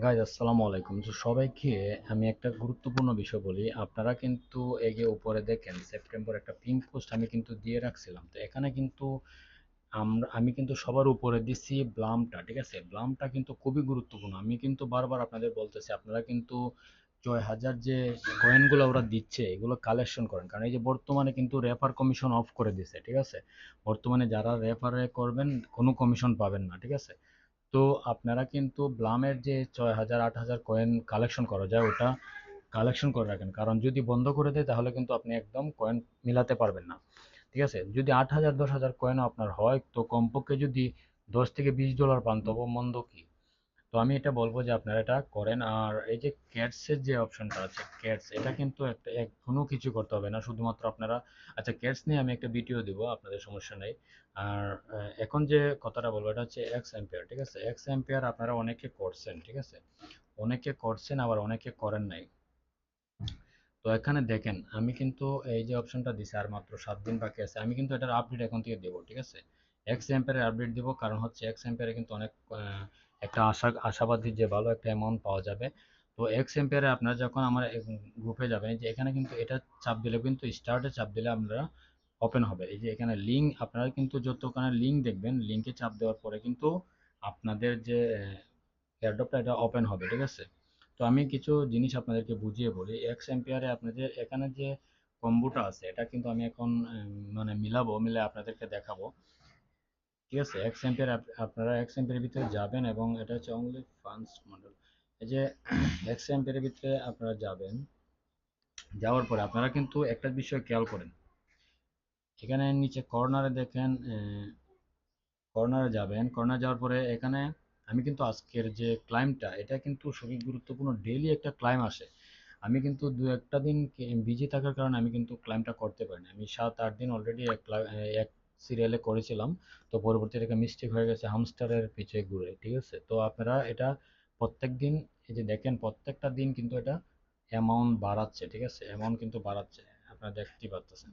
Guys আসসালামু আলাইকুম। তো সবাইকে আমি একটা গুরুত্বপূর্ণ বিষয় বলি। আপনারা কিন্তু এই যে উপরে দেখেন সেপ্টেম্বর একটা পিঙ্ক পোস্ট আমি কিন্তু দিয়ে রাখছিলাম। তো এখানে কিন্তু আমি কিন্তু সবার উপরে দিচ্ছি ব্লামটা, ঠিক আছে? ব্লামটা কিন্তু খুবই গুরুত্বপূর্ণ। আমি কিন্তু বারবার আপনাদের বলতেছি আপনারা কিন্তু ৬,০০০ যে কয়েনগুলো ওরা দিচ্ছে এগুলো কালেকশন করেন, কারণ এই যে বর্তমানে কিন্তু রেফার কমিশন অফ করে দিছে, ঠিক আছে? বর্তমানে যারা রেফারে করবেন কোনো কমিশন পাবেন না, ঠিক আছে? তো আপনারা কিন্তু ব্লামের যে ৬,০০০ ৮,০০০ কয়েন কালেকশন করা যায় ওটা কালেকশন করে রাখেন, কারণ যদি বন্ধ করে দেয় তাহলে কিন্তু আপনি একদম কয়েন মিলাতে পারবেন না, ঠিক আছে? যদি ৮,০০০ ১০,০০০ কয়েনও আপনার হয় তো কমপক্ষে যদি $10 থেকে $20 পান তবু মন্দ কি? তো আমি এটা বলবো যে আপনারা এটা করেন। আর এই যে ক্যাটসের যে অপশনটা আছে, ক্যাটস এটা কিন্তু একটা কোনো কিছু করতে হবে না, শুধুমাত্র আপনারা, আচ্ছা ক্যাটস নিয়ে আমি একটা ভিডিও দিব, আপনাদের সমস্যা নেই। আর এখন যে কথাটা বলবো এটা হচ্ছে এক্স এম্পিয়ার, ঠিক আছে? এক্স এম্পিয়ার আপনারা অনেকে করছেন, ঠিক আছে? অনেকে করছেন আবার অনেকে করেন নাই। তো এখানে দেখেন আমি কিন্তু এই যে অপশনটা দিছি আর মাত্র 7 দিন বাকি আছে, আমি কিন্তু এটার আপডেট এখন থেকে দেবো, ঠিক আছে? এক্স এম্পিয়ারের আপডেট দিব, কারণ হচ্ছে এক্স এম্পিয়ারে কিন্তু অনেক একটা আশাবাদী যে ভালো একটা অ্যামাউন্ট পাওয়া যাবে। তো এক্স এম্পিয়ারে আপনারা যখন আমার গ্রুপে যাবেন, এই যে এখানে কিন্তু এটা চাপ দিলে কিন্তু স্টার্টে চাপ দিলে আমরা ওপেন হবে। এই যে এখানে লিঙ্ক, আপনারা কিন্তু যতখানে লিঙ্ক দেখবেন লিঙ্কে চাপ দেওয়ার পরে কিন্তু আপনাদের যে এয়ারড্রপটা এটা ওপেন হবে, ঠিক আছে? তো আমি কিছু জিনিস আপনাদেরকে বুঝিয়ে বলি। এক্স এম্পিয়ারে আপনাদের এখানে যে কম্বোটা আছে এটা কিন্তু আমি এখন মানে মিলে আপনাদেরকে দেখাবো, ঠিক আছে? এক্স এম্পিয়ার আপনারা এক্স এম্পিয়ারের ভিতরে যাবেন এবং এটা হচ্ছে অনলি ফান্ডস মডেল। এই যে এক্স এম্পিয়ারের ভিতরে আপনারা যাবেন, যাওয়ার পরে আপনারা কিন্তু একটা বিষয় খেয়াল করেন, এখানে নিচে কর্নারে দেখেন, কর্নারে যাবেন, কর্নার যাওয়ার পরে এখানে আমি কিন্তু আজকের যে ক্লাইমটা এটা কিন্তু খুবই গুরুত্বপূর্ণ, ডেইলি একটা ক্লাইম আসে। আমি কিন্তু দু একটা দিন বিজি থাকার কারণে আমি কিন্তু ক্লাইমটা করতে পারিনি। আমি ৭ ৮ দিন অলরেডি এক সিরিয়ালে করেছিলাম। তো পরবর্তীতে একটা মিস্টেক হয়ে গেছে হামস্টারের পিছে ঘুরে, ঠিক আছে? তো আপনারা এটা প্রত্যেক দিন, এই যে দেখেন প্রত্যেকটা দিন কিন্তু এটা অ্যামাউন্ট বাড়াচ্ছে, ঠিক আছে? অ্যামাউন্ট কিন্তু বাড়াচ্ছে, আপনারা দেখতেই পাচ্ছেন।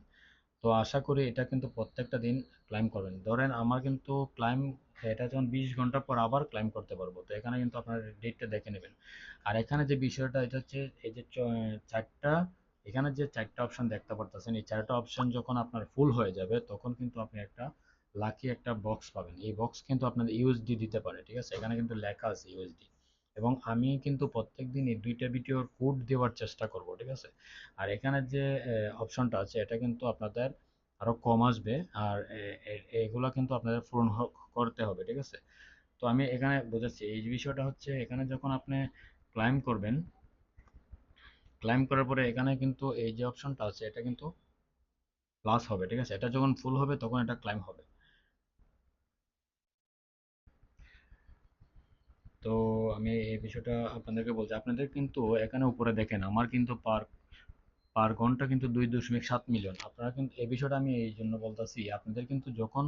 তো আশা করি এটা কিন্তু প্রত্যেকটা দিন ক্লাইম করবেন। ধরেন আমার কিন্তু ক্লাইম, এটা যখন 20 ঘন্টা পর আবার ক্লাইম করতে পারবো, তো এখানে কিন্তু আপনার ডেটটা দেখে নেবেন। আর এখানে যে বিষয়টা এটা হচ্ছে এই যে চারটা, এখানে যে চারটা অপশন দেখতে পারতেছেন, এই চারটা অপশন যখন আপনার ফুল হয়ে যাবে তখন কিন্তু আপনি একটা লাকি একটা বক্স পাবেন। এই বক্স কিন্তু আপনাদের ইউএসডি দিতে পারে, ঠিক আছে? এখানে কিন্তু লেখা আছে ইউএসডি। এবং আমি কিন্তু প্রত্যেকদিন এই দুইটা ভিডিওর কোড দেওয়ার চেষ্টা করব, ঠিক আছে? আর এখানে যে অপশনটা আছে এটা কিন্তু আপনাদের আরো কম আসবে। আর এগুলা কিন্তু আপনাদের পূরণ করতে হবে, ঠিক আছে? তো আমি এখানে বোঝাচ্ছি এই বিষয়টা হচ্ছে, এখানে যখন আপনি ক্লাইম করবেন, ক্লাইম করার পরে এখানে কিন্তু এই যে অপশনটা আছে এটা কিন্তু প্লাস হবে, ঠিক আছে? এটা যখন ফুল হবে তখন এটা ক্লাইম হবে। তো আমি এই বিষয়টা আপনাদেরকে বলছি, আপনাদের কিন্তু এখানে উপরে দেখেন আমার কিন্তু পার পার ঘন্টা কিন্তু 2.7 মিলিয়ন। আপনারা কিন্তু এই বিষয়টা আমি এই জন্য বলতেছি, আপনাদের কিন্তু যখন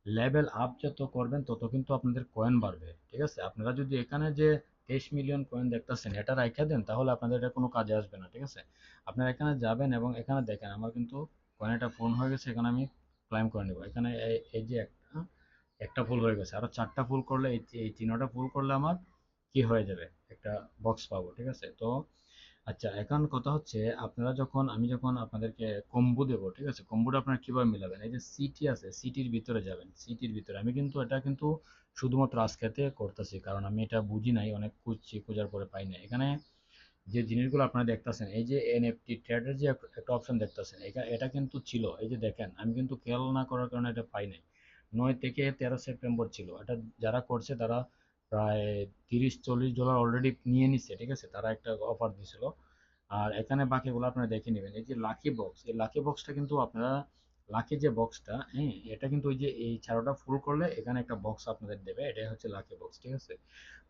লেভেল আপ যত করবেন তত কিন্তু আপনাদের কয়েন বাড়বে, ঠিক আছে? আপনারা যদি এখানে যে 23 মিলিয়ন কয়েন দেখতেছেন এটা রাইখা দেন তাহলে আপনাদের এটা কোনো কাজে আসবে না, ঠিক আছে? আপনারা এখানে যাবেন এবং এখানে দেখেন আমার কিন্তু কয়েনটা পূরণ হয়ে গেছে, এখানে আমি ক্লাইম করে নেব। এখানে এই যে একটা একটা ফুল হয়ে গেছে, আরো চারটা ফুল করলে এই চিহ্নটা ফুল করলে আমার কি হয়ে যাবে, একটা বক্স পাবো, ঠিক আছে? তো আচ্ছা এখন কথা হচ্ছে, আপনারা যখন আমি যখন আপনাদেরকে কম্বো দেবো, ঠিক আছে? কম্বোটা আপনারা কিভাবে মিলাবেন, এই যে সিটি আছে সিটির ভিতরে যাবেন, সিটির ভিতরে আমি কিন্তু এটা কিন্তু শুধুমাত্র আজকেতে করতেছি, কারণ আমি এটা বুঝি নাই, অনেক খুঁজছি, খোঁজার পরে পাই না। এখানে যে জিনিসগুলো আপনারা দেখতেছেন এই যে এনএফটি ট্রেডের যে একটা অপশন দেখতেছেন, এটা কিন্তু ছিল, এই যে দেখেন আমি কিন্তু খেয়াল না করার কারণে এটা পাই নাই। 9 থেকে 13 সেপ্টেম্বর ছিল এটা, যারা করছে তারা প্রায় $30 40 অলরেডি নিয়ে নিচ্ছে, ঠিক আছে? তারা একটা অফার দিছিল। আর এখানে বাকিগুলো আপনারা দেখে নেবেন, এই যে লাকি বক্স, এই লাকি বক্সটা কিন্তু আপনারা, লাকি যে বক্সটা, হ্যাঁ, এটা কিন্তু ওই যে এই 13টা ফুল করলে এখানে একটা বক্স আপনাদের দেবে, এটাই হচ্ছে লাকি বক্স, ঠিক আছে?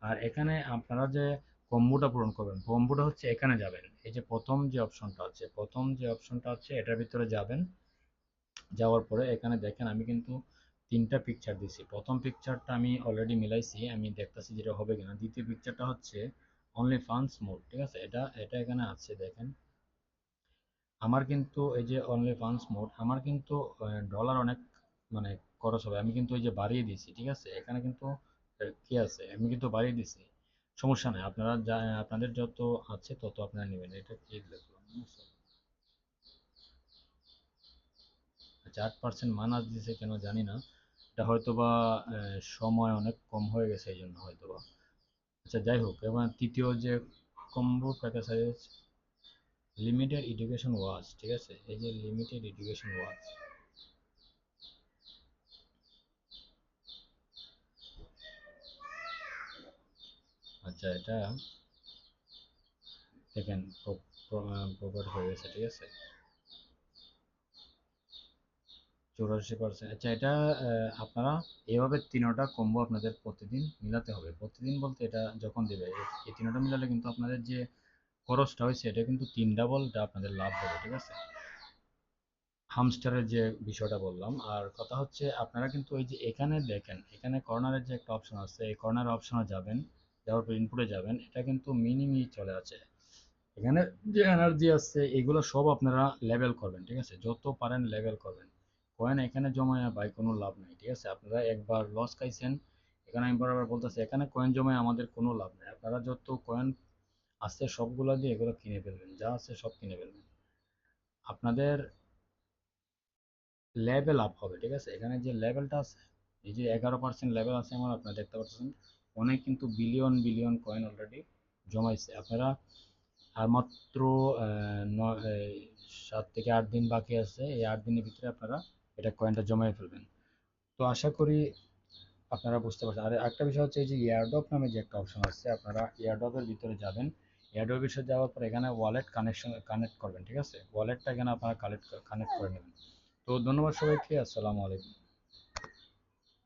আর এখানে আপনারা যে কম্বোটা পূরণ করবেন, কম্বোটা হচ্ছে এখানে যাবেন, এই যে প্রথম যে অপশনটা আছে, প্রথম যে অপশনটা আছে এটার ভিতরে যাবেন। যাওয়ার পরে এখানে দেখেন আমি কিন্তু তিনটা পিকচার দিছি। প্রথম পিকচারটা আমি অলরেডি মিলাইছি, আমি দেখতেছি যেটা হবে কিনা। দ্বিতীয় পিকচারটা হচ্ছে অনলি ফান্ডস মোড, ঠিক আছে? এটা এটা এখানে আছে দেখেন। আমার কিন্তু এই যে অনলি ফান্ডস মোড, আমার কিন্তু ডলার অনেক মানে খরচ হবে, আমি কিন্তু এই যে বাড়িয়ে দিছি, ঠিক আছে? এখানে কিন্তু কি আছে, আমি কিন্তু বাড়িয়ে দিছি। সমস্যা নাই, আপনারা যা আপনাদের যত আছে তত আপনারা নেবেন। এটা কি দেখলাম? আচ্ছা, 8% মাইনাস দিছে কেন জানি না, এটা হয়তোবা সময় অনেক কম হয়ে গেছে এই জন্য হয়তোবা। আচ্ছা যাই হোক, এবার তৃতীয় যে কম্বো প্যাকেজ আছে, লিমিটেড এডুকেশন ওয়াচ, ঠিক আছে, এই যে লিমিটেড এডুকেশন ওয়াচ, আচ্ছা এটা দেখেন প্রপার হয়ে গেছে, ঠিক আছে, 84%। আচ্ছা এটা আপনারা এইভাবে তিনোটা কম্বো আপনাদের প্রতিদিন মিলাতে হবে। প্রতিদিন বলতে এটা যখন দেবে এই তিনোটা মিলালে কিন্তু আপনাদের যে খরচটা হয়েছে এটা কিন্তু 3 ডাবলটা আপনাদের লাভ হবে, ঠিক আছে। হামস্টারের যে বিষয়টা বললাম, আর কথা হচ্ছে আপনারা কিন্তু ওই যে এখানে দেখেন, এখানে কর্নারের যে একটা অপশন আছে, এই কর্নার অপশনে যাবেন, যাওয়ার পর ইনপুটে যাবেন, এটা কিন্তু মিনিমি চলে আছে। এখানে যে এনার্জি আছে এগুলো সব আপনারা লেভেল করবেন, ঠিক আছে, যত পারেন লেভেল করবেন। কয়েন এখানে জমায় ভাই কোনো লাভ নাই, ঠিক আছে, আপনারা একবার লস খাইছেন। এখানে আমি বরাবর বলতেছি, এখানে কয়েন জমায় আমাদের কোনো লাভ নেই। আপনারা যত কয়েন আছে সবগুলো দিয়ে এগুলো কিনে ফেলবেন, যা আছে সব কিনে ফেলবেন, আপনাদের লেভেল আপ হবে, ঠিক আছে। এখানে যে লেভেলটা আছে, এই যে 11% লেভেল আছে আমার, আপনারা দেখতে পাচ্ছেন অনেক কিন্তু বিলিয়ন বিলিয়ন কয়েন অলরেডি জমাইছে। আপনারা আর মাত্র 7 থেকে 8 দিন বাকি আছে, এই 8 দিনের ভিতরে আপনারা এটা কয়েনটা জমাই ফেলবেন। তো আশা করি আপনারা বুঝতে পারছেন। আর একটা বিষয় হচ্ছে এই যে এয়ারড্রপ নামে যে একটা অপশন আছে, আপনারা এয়ারড্রপের ভিতরে যাবেন, এয়ারড্রপের ভিতরে যাওয়ার পর এখানে ওয়ালেট কানেক্ট করবেন, ঠিক আছে, ওয়ালেটটা এখানে আপনারা কানেক্ট করে নেবেন। তো ধন্যবাদ সবাইকে, আসসালামু আলাইকুম।